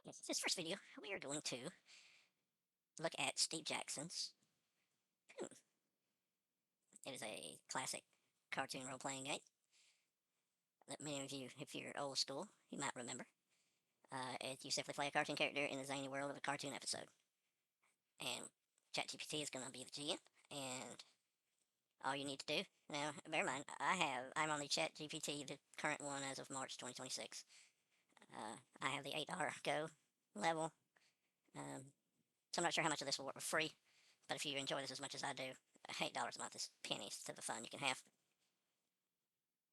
This first video, we are going to look at Steve Jackson's Coon. It is a classic cartoon role-playing game that many of you, if you're old school, you might remember. You simply play a cartoon character in the zany world of a cartoon episode. And ChatGPT is going to be the GM, and all you need to do, now, bear in mind, I'm on the ChatGPT, the current one as of March 2026. I have the $8 Go level, so I'm not sure how much of this will work for free, but if you enjoy this as much as I do, $8 a month is pennies to the fun you can have.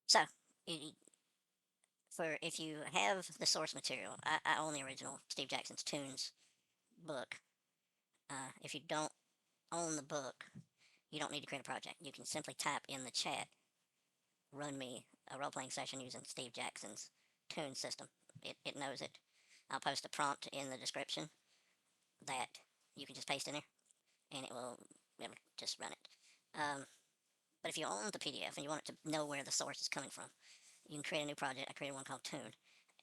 So, if you have the source material, I own the original Steve Jackson's Tunes book. If you don't own the book, you don't need to create a project. You can simply type in the chat, run me a role-playing session using Steve Jackson's Tune system. It knows it. I'll post a prompt in the description that you can just paste in there, and it'll just run it. But if you own the PDF and you want it to know where the source is coming from, you can create a new project. I created one called Tune,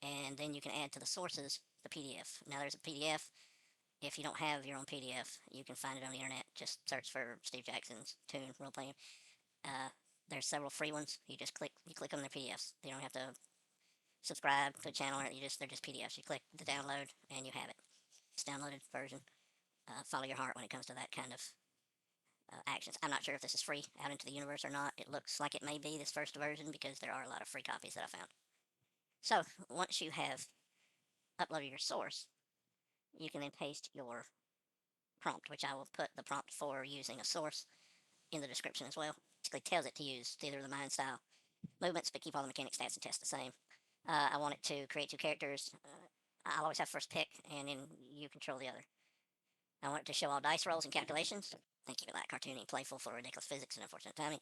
and then you can add to the sources the PDF. Now there's a PDF. If you don't have your own PDF, you can find it on the internet. Just search for Steve Jackson's Tune Roleplaying. There's several free ones. You click on their PDFs. You don't have to subscribe to the channel. They're just PDFs. You click the download and you have it. It's downloaded version. Follow your heart when it comes to that kind of actions. I'm not sure if this is free out into the universe or not. It looks like it may be this first version because there are a lot of free copies that I found. So once you have uploaded your source, you can then paste your prompt, which I will put the prompt for using a source in the description as well. Basically tells it to use theater of the mind style movements, but keep all the mechanic stats and tests the same. I want it to create two characters. I'll always have first pick, and then you control the other. I want it to show all dice rolls and calculations, and keep it light, cartoony, playful, full of ridiculous physics and unfortunate timing.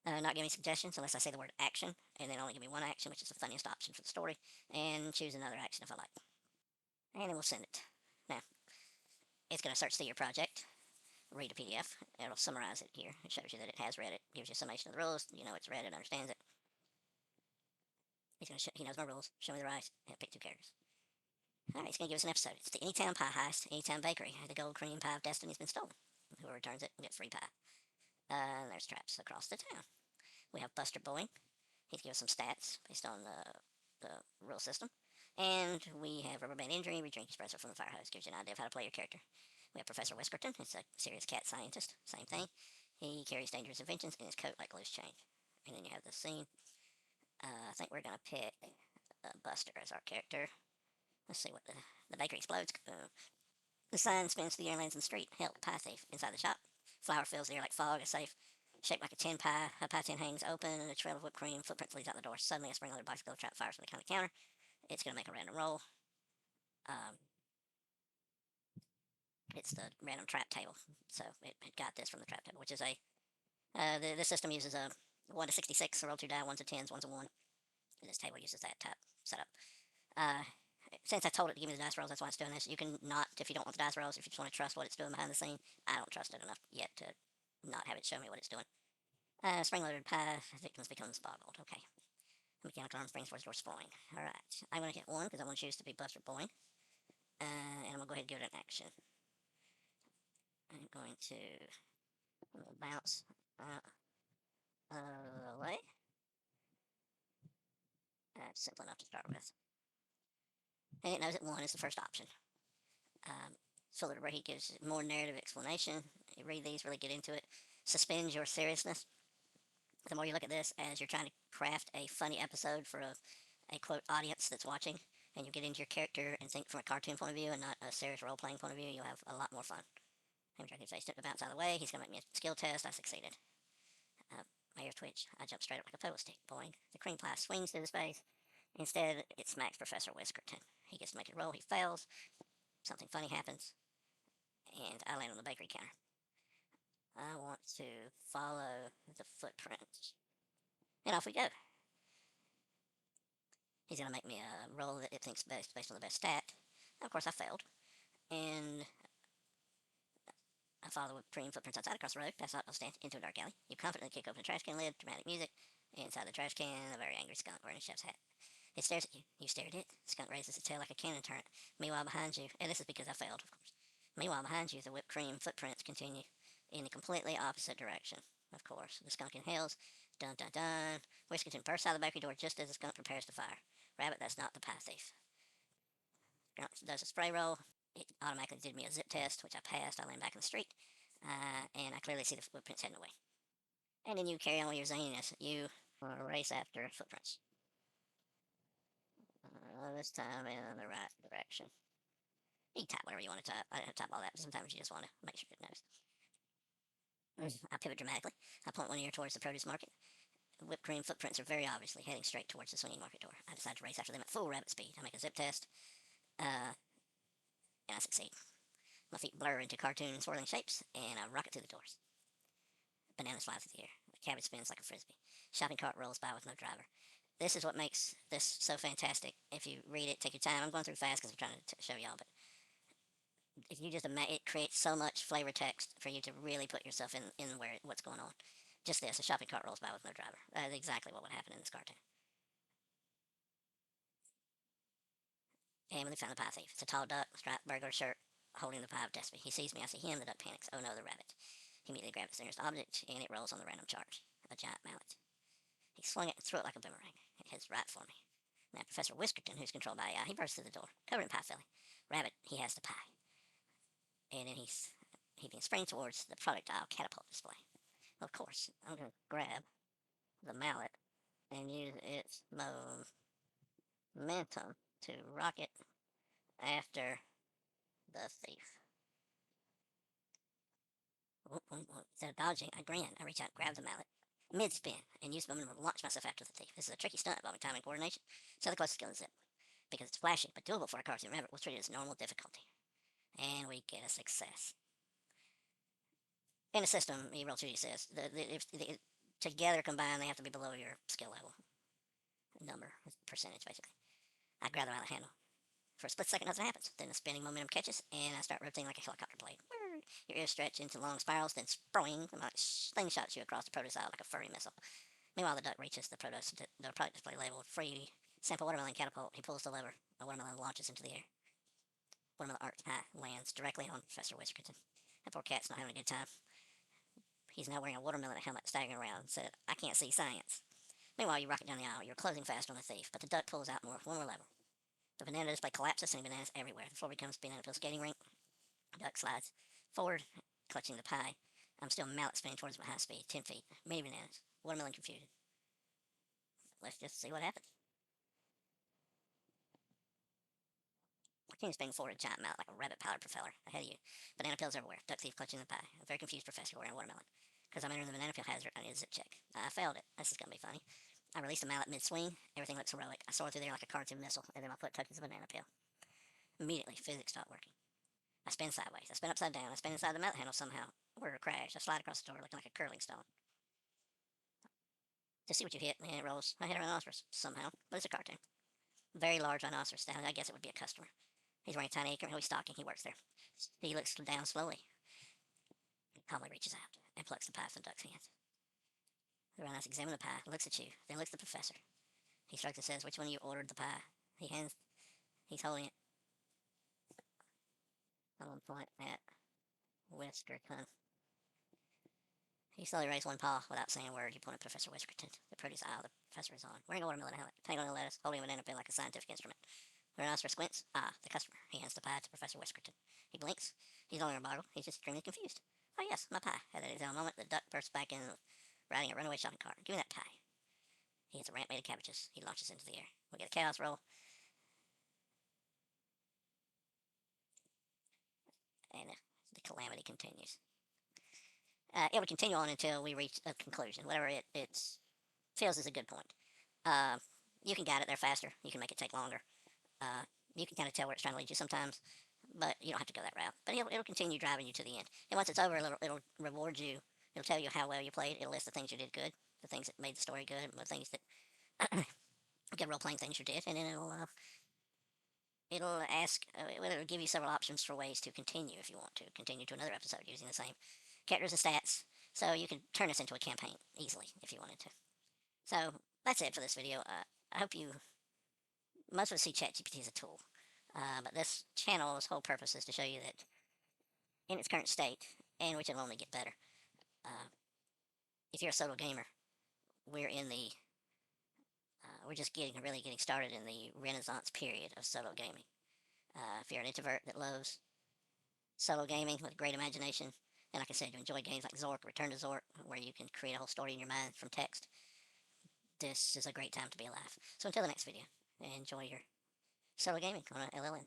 Not give me suggestions unless I say the word action, and then only give me one action, which is the funniest option for the story, and choose another action if I like. And then we'll send it. Now, it's going to search through your project, read a PDF. It'll summarize it here. It shows you that it has read it, gives you a summation of the rules. You know it's read it, understands it. He knows my rules. Show me the rice, and pick two characters. Alright, it's going to give us an episode. It's the Anytown Pie Heist, Anytown Bakery. The gold cream pie of destiny's been stolen. Whoever returns it will get free pie. There's traps across the town. We have Buster Boeing. He's give us some stats based on the rule system. And we have Rubber Band Injury, Redrink Espresso from the Fire Hose. Gives you an idea of how to play your character. We have Professor Whiskerton. He's a serious cat scientist. Same thing. He carries dangerous inventions in his coat like loose change. And then you have the scene. I think we're going to pick Buster as our character. Let's see what the bakery explodes. The sign spins through the air and lands in the street. Help, pie thief. Inside the shop. Flour fills the air like fog. A safe shaped like a tin pie. A pie tin hangs open, and a trail of whipped cream. Footprints leads out the door. Suddenly, a spring-loaded bicycle trap fires from the counter. It's going to make a random roll. It's the random trap table. So it got this from the trap table, which is the system uses a 1 to 66. So roll 2 die, 1s to 10s, 1s to 1. And this table uses that type setup. Since I told it to give me the dice rolls, that's why it's doing this. You can not, if you don't want the dice rolls, if you just want to trust what it's doing behind the scene. I don't trust it enough yet to not have it show me what it's doing. Spring-loaded pie, victims becomes boggled. Okay. Mechanical arm springs towards door spoiling. Alright. I'm going to hit 1 because I want to choose to be Buster Boeing. And I'm going to go ahead and give it an action. I'm going to bounce out of the way. That's simple enough to start with. And it knows that 1 is the first option. Filter where he gives more narrative explanation. You read these, really get into it. Suspend your seriousness. The more you look at this as you're trying to craft a funny episode for a quote audience that's watching, and you get into your character and think from a cartoon point of view and not a serious role-playing point of view, you'll have a lot more fun. I'm trying to face it to bounce out of the way. He's going to make me a skill test. I succeeded. My ears twitch. I jump straight up like a pogo stick. Boing. The cream pie swings through the space. Instead, it smacks Professor Whiskerton. He gets to make a roll. He fails. Something funny happens. And I land on the bakery counter. I want to follow the footprints. And off we go. He's going to make me a roll that it thinks based on the best stat. Of course, I failed. And I follow the cream footprints outside across the road, past the stand, into a dark alley. You confidently kick open a trash can lid, dramatic music. Inside the trash can, a very angry skunk wearing a chef's hat. It stares at you. You stare at it. The skunk raises its tail like a cannon turret. Meanwhile, behind you, and this is because I failed, of course. Meanwhile, behind you, the whipped cream footprints continue in a completely opposite direction. Of course, the skunk inhales. Dun dun dun. Whiskerton bursts out of the back door just as the skunk prepares to fire. Rabbit, that's not the pie thief. Skunk does a spray roll. It automatically did me a zip test, which I passed. I land back in the street, and I clearly see the footprints heading away. And then you carry on with your zaniness. You race after footprints. This time in the right direction. You can type whatever you want to type. I don't have to type all that, but sometimes you just want to make sure it knows. I pivot dramatically. I point one ear towards the produce market. The whipped cream footprints are very obviously heading straight towards the swinging market door. I decide to race after them at full rabbit speed. I make a zip test, and I succeed. My feet blur into cartoon swirling shapes, and I rocket through the doors. Bananas fly through the air. The cabbage spins like a frisbee. Shopping cart rolls by with no driver. This is what makes this so fantastic. If you read it, take your time. I'm going through fast because I'm trying to show y'all, but if you just imagine, it creates so much flavor text for you to really put yourself in where what's going on. Just this, a shopping cart rolls by with no driver. That is exactly what would happen in this cartoon. And we found the pie thief. It's a tall duck, striped burglar shirt, holding the pie of destiny. He sees me, I see him, the duck panics. Oh no, the rabbit. He immediately grabs its nearest object, and it rolls on the random charge. A giant mallet. He swung it and threw it like a boomerang. It heads right for me. Now Professor Whiskerton, who's controlled by AI, he bursts through the door, covered in pie filling. Rabbit, he has the pie. And then he can spring towards the product aisle catapult display. Of course, I'm going to grab the mallet and use its momentum to rocket after the thief. Instead of dodging, I grin. I reach out, grab the mallet, mid-spin, and use momentum to launch myself after the thief. This is a tricky stunt involving time and coordination, so the closest skill is zip. Because it's flashy, but doable for a cartoon rabbit, we'll treat it as normal difficulty. And we get a success. In the system, roll 2d says, together combined, they have to be below your skill level. Number, percentage, basically. I grab the mallet handle. For a split second, nothing happens. Then the spinning momentum catches, and I start rotating like a helicopter blade. Your ears stretch into long spirals, then spring, the mallet slingshots you across the produce aisle like a furry missile. Meanwhile, the duck reaches the product display labeled free sample watermelon catapult. He pulls the lever. A watermelon launches into the air. Watermelon arcs high, lands directly on Professor Whiskerton. That poor cat's not having a good time. He's now wearing a watermelon helmet, staggering around, and said, I can't see science. Meanwhile, you rocket down the aisle. You're closing fast on the thief, but the duck pulls out one more lever. The banana display collapses, sending bananas everywhere. The floor becomes banana peel skating rink. The duck slides forward, clutching the pie. I'm still mallet spinning towards my high speed, 10 feet. Many bananas. Watermelon confused. Let's just see what happens. Continue spinning forward, giant mallet like a rabbit powder propeller ahead of you. Banana peels everywhere. Duck thief clutching the pie. A very confused professor wearing a watermelon. Because I'm entering the banana peel hazard, I need a zip check. I failed it. This is going to be funny. I release the mallet mid-swing. Everything looks heroic. I soar through there like a cartoon missile, and then my foot touches the banana peel. Immediately, physics stop working. I spin sideways. I spin upside down. I spin inside the mallet handle somehow. We're a crash. I slide across the door looking like a curling stone. To see what you hit, and it rolls. I hit a rhinoceros somehow, but it's a cartoon. Very large rhinoceros. I guess it would be a customer. He's wearing a tiny apron. He's stocking. He works there. He looks down slowly. He calmly reaches out and plucks the pie from the duck's hands. The rhinoceros examines the pie, looks at you, then looks at the professor. He shrugs and says, which one of you ordered the pie? He's holding it. I'm going to point at Whiskerton. He slowly raised one paw without saying a word. He pointed at Professor Whiskerton. The produce aisle the professor is on, wearing a watermelon helmet, tangled in a lettuce, holding a banana peel like a scientific instrument. The rhinoceros squints. Ah, the customer. He hands the pie to Professor Whiskerton. He blinks. He's no longer boggled. He's just extremely confused. Oh yes, my pie. At that exact moment, the duck bursts back in, riding a runaway shopping cart. Give me that pie. He hits a ramp made of cabbages. He launches into the air. We get a chaos roll. And the calamity continues. It will continue on until we reach a conclusion, whatever it feels is a good point. You can guide it there faster. You can make it take longer. You can kind of tell where it's trying to lead you sometimes, but you don't have to go that route. But it'll continue driving you to the end. And once it's over, it'll reward you. It'll tell you how well you played. It'll list the things you did good, the things that made the story good, the things that good role-playing things you did, and then it'll ask, it'll give you several options for ways to continue if you want to continue to another episode using the same characters and stats. So you can turn this into a campaign easily if you wanted to. So that's it for this video. I hope you most of us see ChatGPT as a tool, but this channel's whole purpose is to show you that in its current state, and which it'll only get better. Uh, if you're a solo gamer, we're in the we're just really getting started in the renaissance period of solo gaming. If you're an introvert that loves solo gaming with great imagination, and like I said, you enjoy games like Zork, Return to Zork, where you can create a whole story in your mind from text, this is a great time to be alive. So until the next video, enjoy your solo gaming on an LLM.